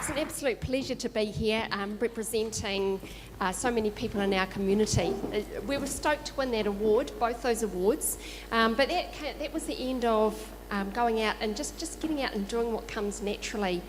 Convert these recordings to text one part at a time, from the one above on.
It's an absolute pleasure to be here representing so many people in our community. We were stoked to win that award, both those awards, but that was the end of going out and just getting out and doing what comes naturally,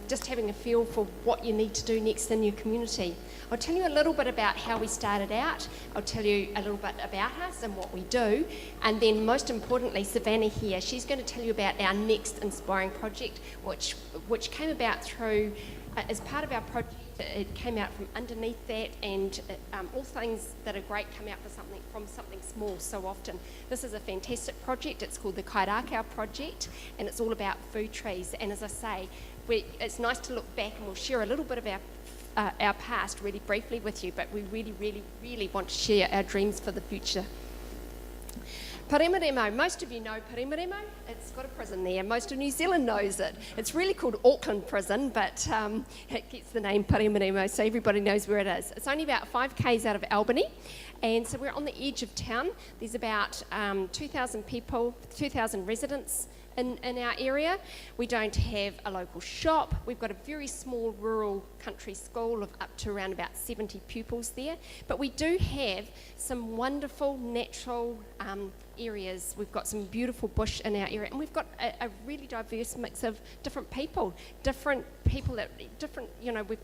just having a feel for what you need to do next in your community. I'll tell you a little bit about how we started out. I'll tell you a little bit about us and what we do, and then most importantly, Savanah here, she's going to tell you about our next inspiring project, which came about through, as part of our project, it came out from underneath that, and all things that are great come out from something small so often. This is a fantastic project. It's called the Kairakau Project, and it's all about food trees. And as I say, it's nice to look back, and we'll share a little bit of our past really briefly with you, but we really, really, really want to share our dreams for the future. Paremoremo, most of you know Paremoremo. It's got a prison there. Most of New Zealand knows it. It's really called Auckland Prison, but it gets the name Paremoremo, so everybody knows where it is. It's only about 5 k's out of Albany, and so we're on the edge of town. There's about 2,000 people, 2,000 residents in our area. We don't have a local shop. We've got a very small rural country school of up to around about 70 pupils there, but we do have some wonderful natural areas. We've got some beautiful bush in our area, and we've got a really diverse mix of different people, we've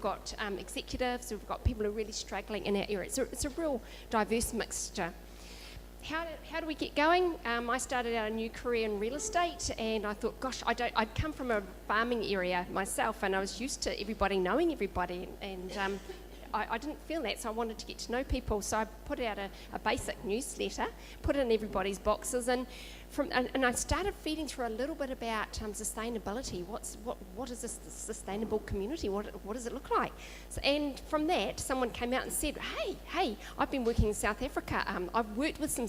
got executives, we've got people who are really struggling in our area. So it's a real diverse mixture. How do we get going? I started out a new career in real estate, and I thought, gosh, I'd come from a farming area myself, and I was used to everybody knowing everybody, and I didn't feel that, so I wanted to get to know people. So I put out a basic newsletter, put it in everybody's boxes, and I started feeding through a little bit about sustainability. What is this sustainable community? What does it look like? And from that, someone came out and said, hey, I've been working in South Africa. I've worked with some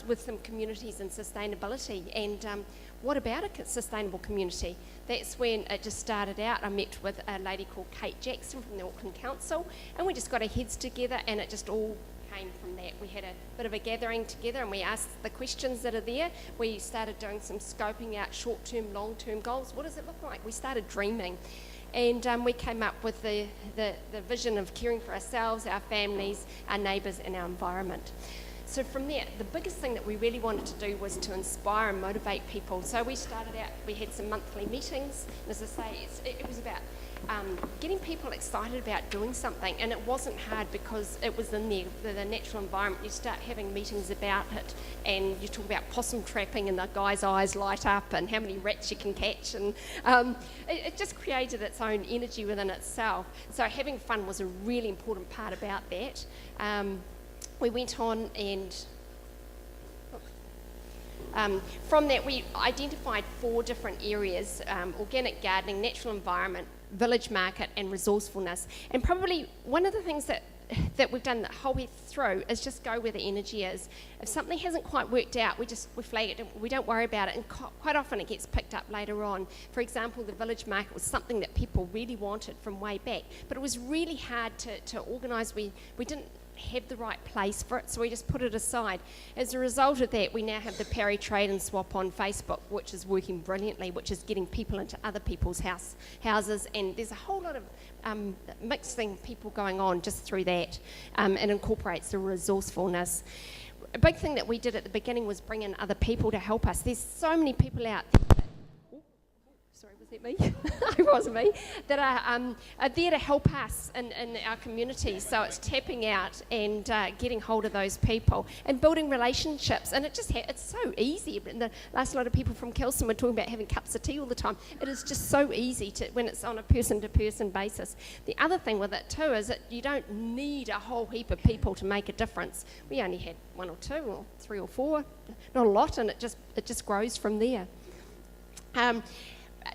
with some communities in sustainability, and what about a sustainable community? That's when it just started out. I met with a lady called Kate Jackson from the Auckland Council, and we just got our heads together, and it just all came from that. We had a bit of a gathering together, and we asked the questions that are there. We started doing some scoping out short-term, long-term goals. What does it look like? We started dreaming, and we came up with the vision of caring for ourselves, our families, our neighbours, and our environment. So from there, the biggest thing that we really wanted to do was to inspire and motivate people. So we started out, we had some monthly meetings, and as I say, it was about getting people excited about doing something, and it wasn't hard because it was in the natural environment. You start having meetings about it, and you talk about possum trapping, and the guy's eyes light up, and how many rats you can catch, and it just created its own energy within itself. So having fun was a really important part about that. We went on, and from that we identified 4 different areas: organic gardening, natural environment, village market, and resourcefulness. And probably one of the things that we've done the whole way through is just go where the energy is. If something hasn't quite worked out, we flag it, we don't worry about it, and quite often it gets picked up later on. For example, the village market was something that people really wanted from way back, but it was really hard to organise. We didn't have the right place for it, so we just put it aside. As a result of that, we now have the Parry Trade and Swap on Facebook, which is working brilliantly, which is getting people into other people's houses, and there's a whole lot of mixing people going on just through that. It incorporates the resourcefulness. A big thing that we did at the beginning was bring in other people to help us. There's so many people out there was it me? It wasn't me. That are there to help us in our community. So it's tapping out and getting hold of those people and building relationships. And it's so easy. And the last lot of people from Kelson were talking about having cups of tea all the time. It is just so easy when it's on a person-to-person basis. The other thing with it too is that you don't need a whole heap of people to make a difference. We only had 1 or 2 or 3 or 4, not a lot, and it just grows from there.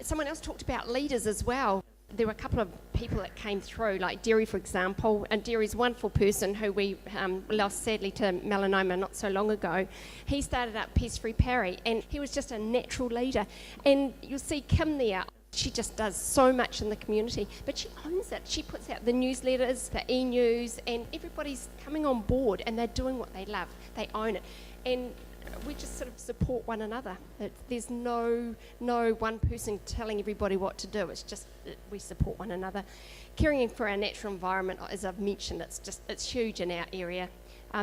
Someone else talked about leaders as well. There were a couple of people that came through, like Derry, for example, and Derry's a wonderful person who we lost sadly to melanoma not so long ago. He started up Pest Free Parry, and he was just a natural leader. And you'll see Kim there. She just does so much in the community, but she owns it. She puts out the newsletters, the e-news, and everybody's coming on board, and they're doing what they love. They own it. And we just sort of support one another. There's no one person telling everybody what to do. It's just we support one another. Caring for our natural environment, as I've mentioned, it's huge in our area.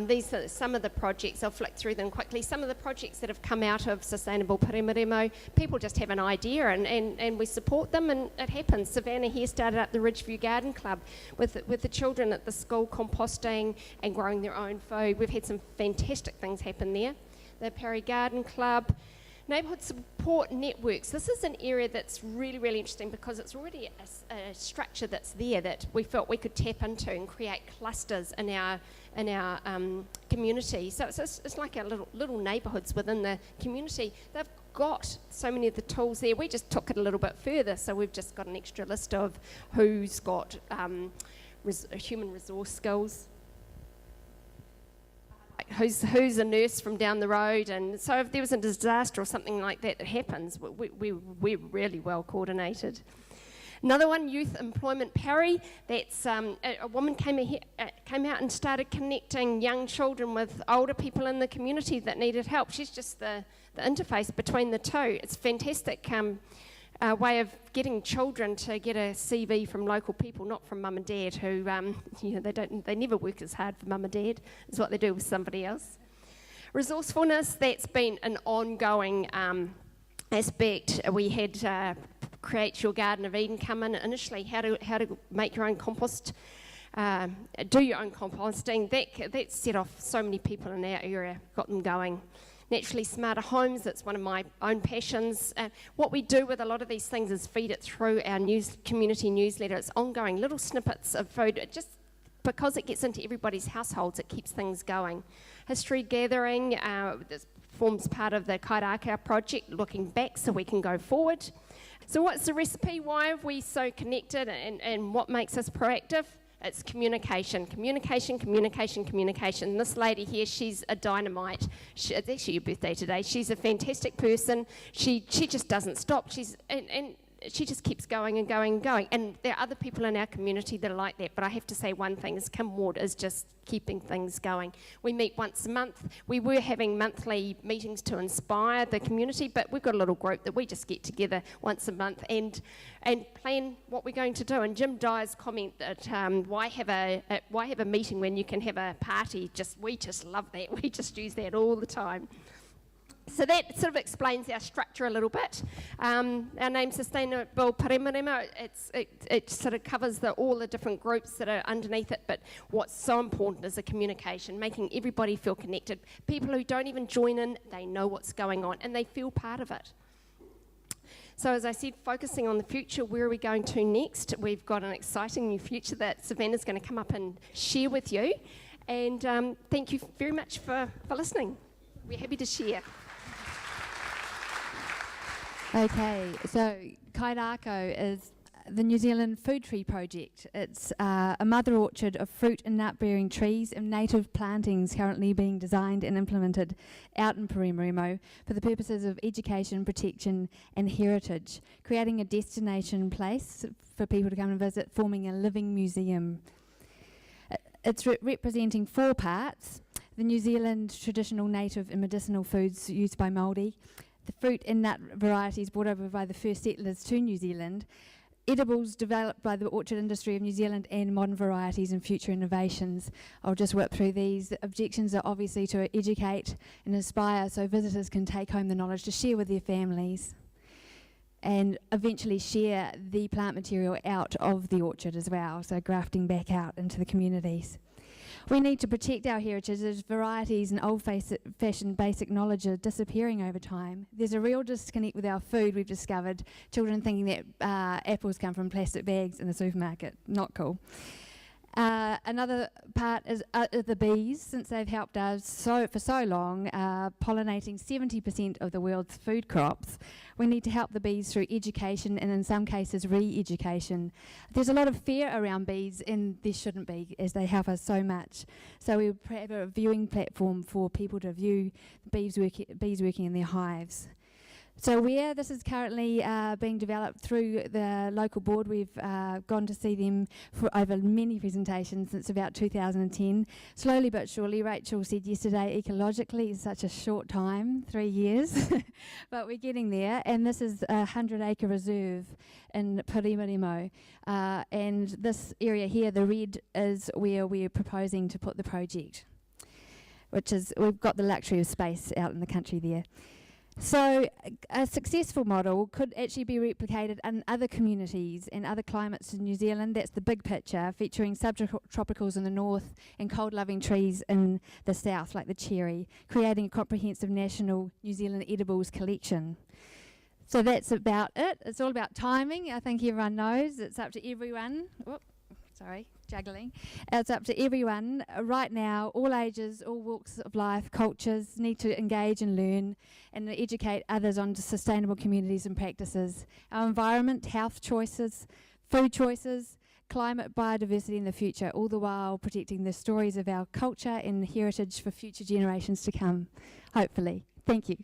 These are some of the projects. I'll flick through them quickly. Some of the projects that have come out of Sustainable Paremoremo, people just have an idea and we support them, and it happens. Savanah here started up the Ridgeview Garden Club with the children at the school, composting and growing their own food. We've had some fantastic things happen there. The Parry Garden Club. Neighbourhood support networks. This is an area that's really, really interesting because it's already a structure that's there that we felt we could tap into and create clusters in our community. So it's like our little neighbourhoods within the community. They've got so many of the tools there. We just took it a little bit further, so we've just got an extra list of who's got human resource skills. Who's a nurse from down the road, and so if there was a disaster or something like that happens, we're really well coordinated. Another one, Youth Employment Parry. That's a woman came out and started connecting young children with older people in the community that needed help. She's just the interface between the two. It's fantastic. Way of getting children to get a CV from local people, not from mum and dad, who they never work as hard for mum and dad as what they do with somebody else. Resourcefulness, that's been an ongoing aspect. We had Create Your Garden of Eden come in initially, how to make your own compost, do your own composting. That set off so many people in our area, got them going. Naturally Smarter Homes, that's one of my own passions. What we do with a lot of these things is feed it through our community newsletter. It's ongoing, little snippets of food. Just because it gets into everybody's households, it keeps things going. History gathering, this forms part of the Kairaka project, looking back so we can go forward. So what's the recipe? Why are we so connected, and what makes us proactive? It's communication. This lady here, she's a dynamite. It's actually your birthday today. She's a fantastic person. She just doesn't stop. She just keeps going and going and going. And there are other people in our community that are like that. But I have to say one thing, is Kim Ward is just keeping things going. We meet once a month. We were having monthly meetings to inspire the community, but we've got a little group that we just get together once a month and plan what we're going to do. And Jim Dyer's comment that why have a meeting when you can have a party? We just love that. We just use that all the time. So that sort of explains our structure a little bit. Our name, Sustainable Paremoremo, it sort of covers all the different groups that are underneath it, but what's so important is the communication, making everybody feel connected. People who don't even join in, they know what's going on and they feel part of it. So as I said, focusing on the future, where are we going to next? We've got an exciting new future that Savanah's going to come up and share with you. And thank you very much for listening. We're happy to share. Okay, so Kairako is the New Zealand Food Tree Project. It's a mother orchard of fruit and nut-bearing trees and native plantings currently being designed and implemented out in Paremoremo for the purposes of education, protection and heritage, creating a destination place for people to come and visit, forming a living museum. It's representing 4 parts: the New Zealand traditional native and medicinal foods used by Māori, the fruit and nut varieties brought over by the first settlers to New Zealand, edibles developed by the orchard industry of New Zealand, and modern varieties and future innovations. I'll just whip through these. The objections are obviously to educate and inspire so visitors can take home the knowledge to share with their families and eventually share the plant material out of the orchard as well, so grafting back out into the communities. We need to protect our heritage as varieties and old-fashioned basic knowledge are disappearing over time. There's a real disconnect with our food, we've discovered. Children thinking that apples come from plastic bags in the supermarket. Not cool. Another part is the bees, since they've helped us for so long, pollinating 70% of the world's food crops. We need to help the bees through education and in some cases re-education. There's a lot of fear around bees, and there shouldn't be, as they help us so much. So we have a viewing platform for people to view bees working in their hives. So where this is currently being developed through the local board, we've gone to see them for over many presentations since about 2010. Slowly but surely, Rachel said yesterday, ecologically it's such a short time, 3 years, but we're getting there. And this is a 100-acre reserve in Paremoremo. And this area here, the red, is where we're proposing to put the project, which is, we've got the luxury of space out in the country there. So a successful model could actually be replicated in other communities and other climates in New Zealand. That's the big picture, featuring subtropicals in the north and cold-loving trees in the south, like the cherry, creating a comprehensive national New Zealand edibles collection. So that's about it. It's all about timing. I think everyone knows. It's up to everyone. Juggling. It's up to everyone right now, all ages, all walks of life, cultures, need to engage and learn and educate others on sustainable communities and practices. Our environment, health choices, food choices, climate, biodiversity in the future, all the while protecting the stories of our culture and heritage for future generations to come, hopefully. Thank you.